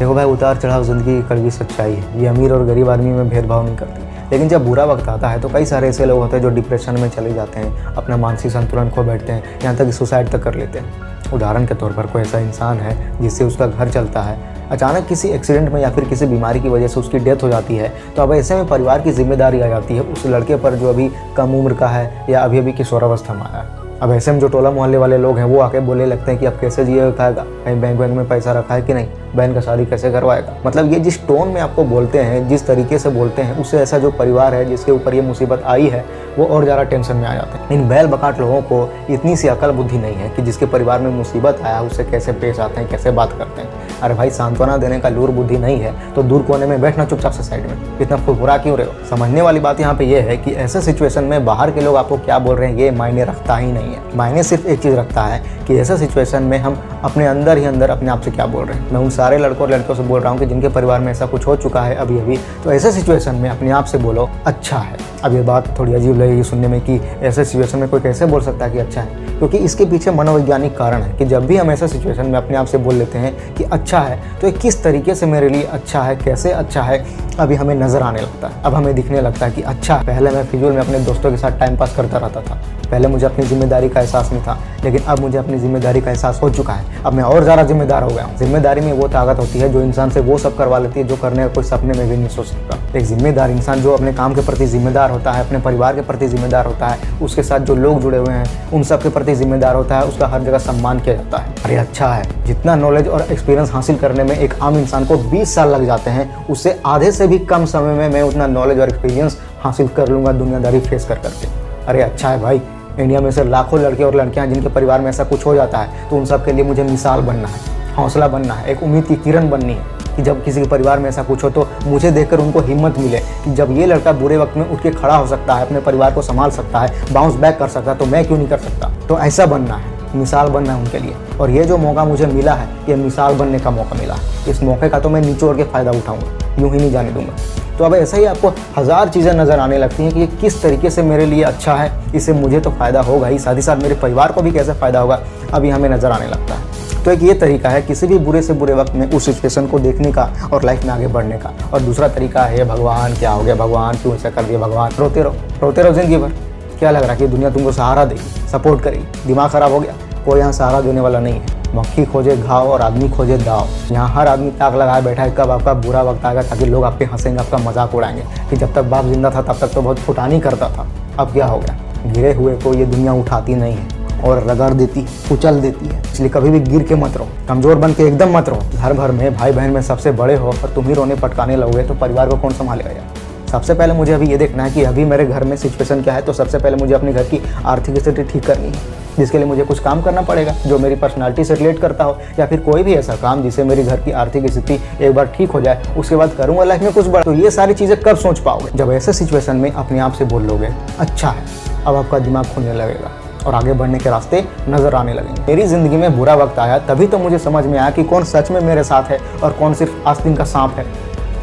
देखो भाई, उतार चढ़ाव ज़िंदगी की कड़वी सच्चाई है। ये अमीर और गरीब आदमी में भेदभाव नहीं करती। लेकिन जब बुरा वक्त आता है तो कई सारे ऐसे लोग होते हैं जो डिप्रेशन में चले जाते हैं, अपना मानसिक संतुलन खो बैठते हैं, यहाँ तक कि सुसाइड तक कर लेते हैं। उदाहरण के तौर पर कोई ऐसा इंसान है जिससे उसका घर चलता है, अचानक किसी एक्सीडेंट में या फिर किसी बीमारी की वजह से उसकी डेथ हो जाती है, तो अब ऐसे में परिवार की जिम्मेदारी आ जाती है उस लड़के पर जो अभी कम उम्र का है या अभी अभी किशोरावस्था में आया है। अब ऐसे में जो टोला मोहल्ले वाले लोग हैं वो आके बोले लगते हैं कि अब कैसे जिएगा, खाएगा, कहीं बैंक में पैसा रखा है कि नहीं, बहन का शादी कैसे करवाएगा। मतलब ये जिस टोन में आपको बोलते हैं, जिस तरीके से बोलते हैं, उससे ऐसा जो परिवार है जिसके ऊपर ये मुसीबत आई है वो और ज़्यादा टेंशन में आ जाते हैं। इन बैल बकाट लोगों को इतनी सी अकल बुद्धि नहीं है कि जिसके परिवार में मुसीबत आया उससे कैसे पेश आते हैं, कैसे बात करते हैं। अरे भाई, सांत्वना देने का लूर बुद्धि नहीं है तो दूर कोने में बैठना चुपचाप से साइड में, इतना फुरफुरा क्यों रहे हो। समझने वाली बात यहाँ पे ये है कि ऐसे सिचुएशन में बाहर के लोग आपको क्या बोल रहे हैं ये मायने रखता ही नहीं है। मायने सिर्फ एक चीज़ रखता है कि ऐसे सिचुएशन में हम अपने अंदर ही अंदर अपने आप से क्या बोल रहे हैं। मैं उन सारे लड़कों और लड़कियों से बोल रहा हूँ कि जिनके परिवार में ऐसा कुछ हो चुका है अभी अभी, तो ऐसे सिचुएशन में अपने आप से बोलो अच्छा है। अब ये बात थोड़ी अजीब लगेगी सुनने में कि ऐसे सिचुएशन में कोई कैसे बोल सकता है कि अच्छा है, क्योंकि इसके पीछे मनोवैज्ञानिक कारण है कि जब भी हम ऐसा सिचुएशन में अपने आप से बोल लेते हैं कि अच्छा है, तो ये किस तरीके से मेरे लिए अच्छा है, कैसे अच्छा है, अभी हमें नज़र आने लगता है। अब हमें दिखने लगता है कि अच्छा, पहले मैं फिजूल में अपने दोस्तों के साथ टाइम पास करता रहता था, पहले मुझे अपनी जिम्मेदारी का एहसास नहीं था, लेकिन अब मुझे अपनी जिम्मेदारी का एहसास हो चुका है। अब मैं और ज़्यादा जिम्मेदार हो गया हूँ। जिम्मेदारी में वो ताकत होती है जो इंसान से वो सब करवा लेती है जो करने का कोई सपने में भी नहीं सोच सकता। एक जिम्मेदार इंसान जो अपने काम के प्रति जिम्मेदार होता है, अपने परिवार के प्रति जिम्मेदार होता है, उसके साथ जो लोग जुड़े हुए हैं उन सब के प्रति जिम्मेदार होता है, उसका हर जगह सम्मान किया जाता है। अरे अच्छा है, जितना नॉलेज और एक्सपीरियंस हासिल करने में एक आम इंसान को 20 साल लग जाते हैं, उससे आधे से भी कम समय में मैं उतना नॉलेज और एक्सपीरियंस हासिल कर लूँगा दुनियादारी फेस कर करके। अरे अच्छा है भाई, इंडिया में से लाखों लड़के और लड़कियां जिनके परिवार में ऐसा कुछ हो जाता है, तो उन सब के लिए मुझे मिसाल बनना है, हौसला बनना है, एक उम्मीद की किरण बननी है कि जब किसी के परिवार में ऐसा कुछ हो तो मुझे देखकर उनको हिम्मत मिले कि जब ये लड़का बुरे वक्त में उठ के खड़ा हो सकता है, अपने परिवार को संभाल सकता है, बाउंस बैक कर सकता है, तो मैं क्यों नहीं कर सकता। तो ऐसा बनना है, मिसाल बनना है उनके लिए। और ये जो मौका मुझे मिला है, ये मिसाल बनने का मौका मिला है, इस मौके का तो मैं निचोड़ के फ़ायदा उठाऊँगा, यूँ ही नहीं जाने दूँगा। तो अब ऐसे ही आपको हज़ार चीज़ें नज़र आने लगती हैं कि ये किस तरीके से मेरे लिए अच्छा है, इससे मुझे तो फ़ायदा होगा ही, साथ ही साथ मेरे परिवार को भी कैसे फ़ायदा होगा, अभी हमें नज़र आने लगता है। तो एक ये तरीका है किसी भी बुरे से बुरे वक्त में उस सिचुएशन को देखने का और लाइफ में आगे बढ़ने का। और दूसरा तरीका है भगवान क्या हो गया, भगवान क्यों ऐसा कर दिया, भगवान रोते रहो ज़िंदगी भर। क्या लग रहा है कि दुनिया तुमको सहारा देगी, सपोर्ट करेगी। दिमाग ख़राब हो गया, कोई यहाँ सहारा देने वाला नहीं है। मक्खी खोजे घाव और आदमी खोजे दाव। यहाँ हर आदमी ताक लगाए बैठा है कब आपका बुरा वक्त आएगा, ताकि लोग आप पे हंसेंगे, आपका मजाक उड़ाएंगे कि जब तक बाप जिंदा था तब तक तो बहुत फुटानी करता था, अब क्या हो गया। गिरे हुए को ये दुनिया उठाती नहीं है और रगड़ देती, कुचल देती है। इसलिए कभी भी गिर के मत रहो, कमज़ोर बन के एकदम मत रहो। घर भर में भाई बहन में सबसे बड़े हो और तुम ही रोने पटकाने लगोगे तो परिवार को कौन संभालेगा यार। सबसे पहले मुझे अभी ये देखना है कि अभी मेरे घर में सिचुएशन क्या है, तो सबसे पहले मुझे अपने घर की आर्थिक स्थिति ठीक करनी है, जिसके लिए मुझे कुछ काम करना पड़ेगा जो मेरी पर्सनालिटी से रिलेट करता हो, या फिर कोई भी ऐसा काम जिससे मेरी घर की आर्थिक स्थिति एक बार ठीक हो जाए, उसके बाद करूँगा लाइफ में कुछ बड़ा। तो ये सारी चीज़ें कब सोच पाओगे, जब ऐसे सिचुएशन में अपने आप से बोल लोगे अच्छा है। अब आपका दिमाग खुलने लगेगा और आगे बढ़ने के रास्ते नजर आने लगेंगे। मेरी ज़िंदगी में बुरा वक्त आया तभी तो मुझे समझ में आया कि कौन सच में मेरे साथ है और कौन सिर्फ आस्तीन का सांप है।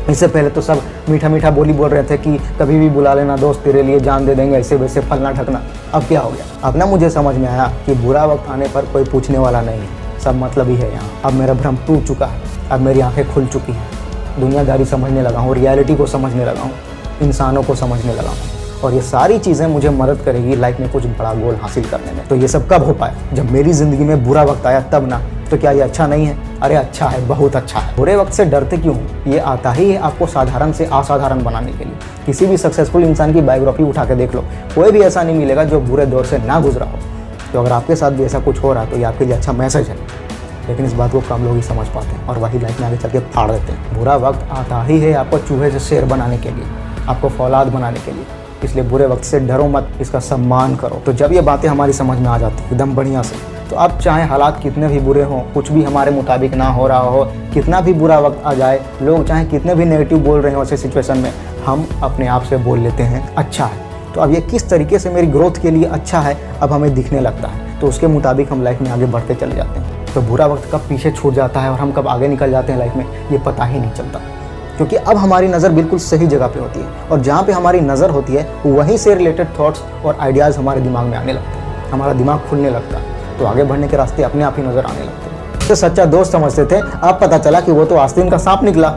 इससे पहले तो सब मीठा मीठा बोली बोल रहे थे कि कभी भी बुला लेना दोस्त, तेरे लिए जान दे देंगे, ऐसे वैसे फलना ढकना। अब क्या हो गया, अब ना मुझे समझ में आया कि बुरा वक्त आने पर कोई पूछने वाला नहीं है, सब मतलब ही है यहाँ। अब मेरा भ्रम टूट चुका है, अब मेरी आंखें खुल चुकी हैं, दुनियादारी समझने लगा हूँ, रियलिटी को समझने लगा हूँ, इंसानों को समझने लगा हूँ। और ये सारी चीज़ें मुझे मदद करेगी लाइफ में कुछ बड़ा गोल हासिल करने में। तो ये सब कब हो पाए, जब मेरी ज़िंदगी में बुरा वक्त आया तब ना। तो क्या ये अच्छा नहीं है? अरे अच्छा है, बहुत अच्छा है। बुरे वक्त से डरते क्यों? ये आता ही है आपको साधारण से असाधारण बनाने के लिए। किसी भी सक्सेसफुल इंसान की बायोग्राफी उठा के देख लो, कोई भी ऐसा नहीं मिलेगा जो बुरे दौर से ना गुजरा हो। तो अगर आपके साथ भी ऐसा कुछ हो रहा है तो ये आपके लिए अच्छा मैसेज है, लेकिन इस बात को कम लोग ही समझ पाते हैं और वही लाइफ में आगे चल के फाड़ देते हैं। बुरा वक्त आता ही है आपको चूहे से शेर बनाने के लिए, आपको फौलाद बनाने के लिए। इसलिए बुरे वक्त से डरो मत, इसका सम्मान करो। तो जब ये बातें हमारी समझ में आ जाती है एकदम बढ़िया से, तो अब चाहे हालात कितने भी बुरे हों, कुछ भी हमारे मुताबिक ना हो रहा हो, कितना भी बुरा वक्त आ जाए, लोग चाहे कितने भी नेगेटिव बोल रहे हो ऐसे सिचुएशन में, हम अपने आप से बोल लेते हैं अच्छा है। तो अब ये किस तरीके से मेरी ग्रोथ के लिए अच्छा है अब हमें दिखने लगता है, तो उसके मुताबिक हम लाइफ में आगे बढ़ते चले जाते हैं। तो बुरा वक्त कब पीछे छूट जाता है और हम कब आगे निकल जाते हैं लाइफ में, ये पता ही नहीं चलता, क्योंकि अब हमारी नज़र बिल्कुल सही जगह पे होती है। और जहाँ पे हमारी नज़र होती है वहीं से रिलेटेड थॉट्स और आइडियाज़ हमारे दिमाग में आने लगते हैं, हमारा दिमाग खुलने लगता है, तो आगे बढ़ने के रास्ते अपने आप ही नज़र आने लगते हैं। तो सच्चा दोस्त समझते थे, अब पता चला कि वो तो आस्तीन का सांप निकला।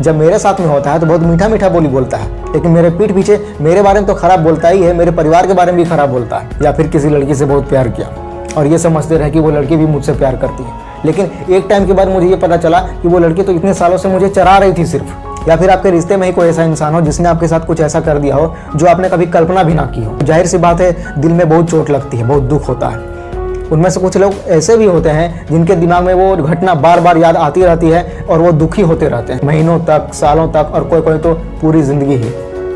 जब मेरे साथ में होता है तो बहुत मीठा मीठा बोली बोलता है, लेकिन मेरे पीठ पीछे मेरे बारे में तो खराब बोलता ही है, मेरे परिवार के बारे में भी खराब बोलता है। या फिर किसी लड़की से बहुत प्यार किया और ये समझते रहे कि वो लड़की भी मुझसे प्यार करती है, लेकिन एक टाइम के बाद मुझे ये पता चला कि वो लड़की तो इतने सालों से मुझे चरा रही थी सिर्फ। या फिर आपके रिश्ते में ही कोई ऐसा इंसान हो जिसने आपके साथ कुछ ऐसा कर दिया हो जो आपने कभी कल्पना भी ना की हो। जाहिर सी बात है, दिल में बहुत चोट लगती है, बहुत दुख होता है। उनमें से कुछ लोग ऐसे भी होते हैं जिनके दिमाग में वो घटना बार बार याद आती रहती है और वो दुखी होते रहते हैं महीनों तक, सालों तक, और कोई कोई तो पूरी जिंदगी ही।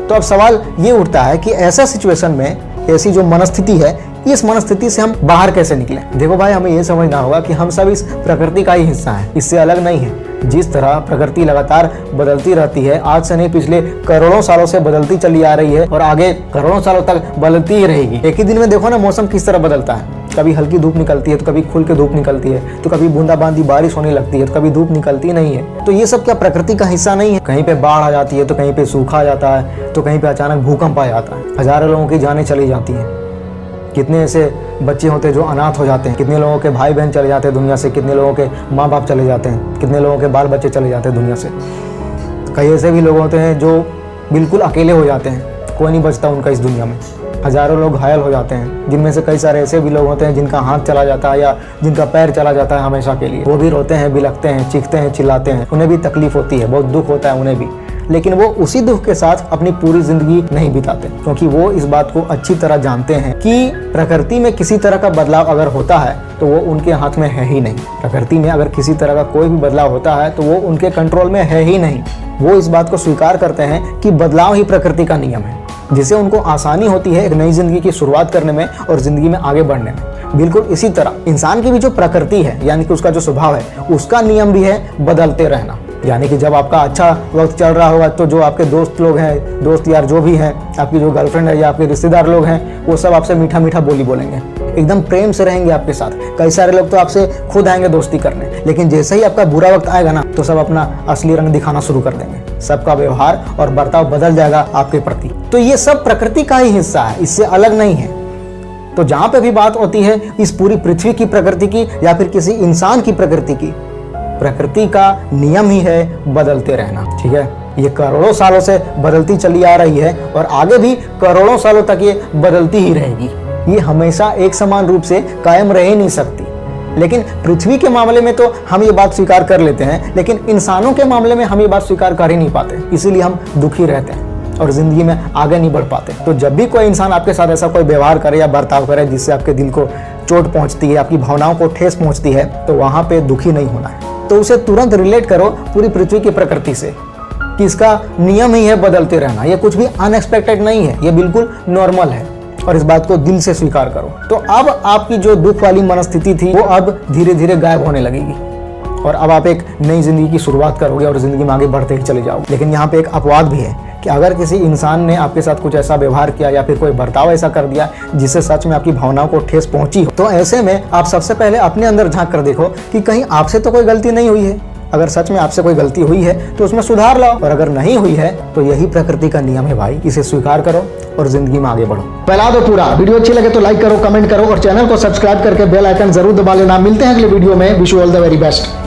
तो अब सवाल ये उठता है कि ऐसा सिचुएशन में, ऐसी जो मनस्थिति है, इस मनस्थिति से हम बाहर कैसे निकलें। देखो भाई, हमें ये समझना होगा कि हम सब इस प्रकृति का ही हिस्सा हैं, इससे अलग नहीं है। जिस तरह प्रकृति लगातार बदलती रहती है, आज से नहीं पिछले करोड़ों सालों से बदलती चली आ रही है और आगे करोड़ों सालों तक बदलती ही रहेगी। एक ही दिन में देखो ना मौसम किस तरह बदलता है। कभी हल्की धूप निकलती है तो कभी खुल के धूप निकलती है, तो कभी बूंदाबांदी बारिश होने लगती है, तो कभी धूप निकलती नहीं है। तो ये सब क्या प्रकृति का हिस्सा नहीं है? कहीं पे बाढ़ आ जाती है तो कहीं पे सूखा आ जाता है, तो कहीं पे अचानक भूकंप आ जाता है, हजारों लोगों की जानें चली जाती हैं। कितने ऐसे बच्चे होते हैं जो अनाथ हो जाते हैं, कितने लोगों के भाई बहन चले जाते हैं दुनिया से, कितने लोगों के माँ बाप चले जाते हैं, कितने लोगों के बाल बच्चे चले जाते हैं दुनिया से। कई ऐसे भी लोग होते हैं जो बिल्कुल अकेले हो जाते हैं, कोई नहीं बचता उनका इस दुनिया में। हजारों लोग घायल हो जाते हैं, जिनमें से कई सारे ऐसे भी लोग होते हैं जिनका हाथ चला जाता है या जिनका पैर चला जाता है हमेशा के लिए। वो भी रोते हैं, बिलखते हैं, चीखते हैं, चिल्लाते हैं, उन्हें भी तकलीफ होती है, बहुत दुख होता है उन्हें भी। लेकिन वो उसी दुख के साथ अपनी पूरी जिंदगी नहीं बिताते, क्योंकि वो इस बात को अच्छी तरह जानते हैं कि प्रकृति में किसी तरह का बदलाव अगर होता है तो वो उनके हाथ में है ही नहीं। प्रकृति में अगर किसी तरह का कोई भी बदलाव होता है तो वो उनके कंट्रोल में है ही नहीं। वो इस बात को स्वीकार करते हैं कि बदलाव ही प्रकृति का नियम है, जिससे उनको आसानी होती है एक नई जिंदगी की शुरुआत करने में और जिंदगी में आगे बढ़ने में। बिल्कुल इसी तरह इंसान की भी जो प्रकृति है, यानी कि उसका जो स्वभाव है, उसका नियम भी है बदलते रहना। यानी कि जब आपका अच्छा वक्त चल रहा होगा तो जो आपके दोस्त लोग हैं, दोस्त यार जो भी हैं, आपकी जो गर्लफ्रेंड है या आपके रिश्तेदार लोग हैं, वो सब आपसे मीठा मीठा बोली बोलेंगे, एकदम प्रेम से रहेंगे आपके साथ। कई सारे लोग तो आपसे खुद आएंगे दोस्ती करने, लेकिन जैसे ही आपका बुरा वक्त आएगा ना तो सब अपना असली रंग दिखाना शुरू कर देंगे। सबका व्यवहार और बर्ताव बदल जाएगा आपके प्रति। तो ये सब प्रकृति का ही हिस्सा है, इससे अलग नहीं है। तो जहां पे भी बात होती है इस पूरी पृथ्वी की प्रकृति की या फिर किसी इंसान की प्रकृति की, प्रकृति का नियम ही है बदलते रहना। ठीक है, ये करोड़ों सालों से बदलती चली आ रही है और आगे भी करोड़ों सालों तक ये बदलती ही रहेगी। ये हमेशा एक समान रूप से कायम रह ही नहीं सकती। लेकिन पृथ्वी के मामले में तो हम ये बात स्वीकार कर लेते हैं, लेकिन इंसानों के मामले में हम ये बात स्वीकार कर ही नहीं पाते, इसीलिए हम दुखी रहते हैं और जिंदगी में आगे नहीं बढ़ पाते। तो जब भी कोई इंसान आपके साथ ऐसा कोई व्यवहार करे या बर्ताव करे जिससे आपके दिल को चोट पहुंचती है, आपकी भावनाओं को ठेस पहुंचती है, तो वहां पे दुखी नहीं होना है। तो उसे तुरंत रिलेट करो पूरी पृथ्वी की प्रकृति से कि इसका नियम ही है बदलते रहना। ये कुछ भी अनएक्सपेक्टेड नहीं है, ये बिल्कुल नॉर्मल है और इस बात को दिल से स्वीकार करो। तो अब आपकी जो दुख वाली मनस्थिति थी वो अब धीरे धीरे गायब होने लगेगी और अब आप एक नई जिंदगी की शुरुआत करोगे और जिंदगी में आगे बढ़ते ही चले जाओगे। लेकिन यहाँ पे एक अपवाद भी है कि अगर किसी इंसान ने आपके साथ कुछ ऐसा व्यवहार किया या फिर कोई बर्ताव ऐसा कर दिया जिससे सच में आपकी भावनाओं को ठेस पहुंची हो, तो ऐसे में आप सबसे पहले अपने अंदर झांक कर देखो कि कहीं आपसे तो कोई गलती नहीं हुई है। अगर सच में आपसे कोई गलती हुई है तो उसमें सुधार लाओ, और अगर नहीं हुई है तो यही प्रकृति का नियम है भाई। इसे स्वीकार करो और जिंदगी में आगे बढ़ो। फैला दो पूरा। वीडियो अच्छी लगे तो लाइक करो, कमेंट करो और चैनल को सब्सक्राइब करके बेल आइकन जरूर दबा लेना। मिलते हैं अगले वीडियो में। Wish you all the very best.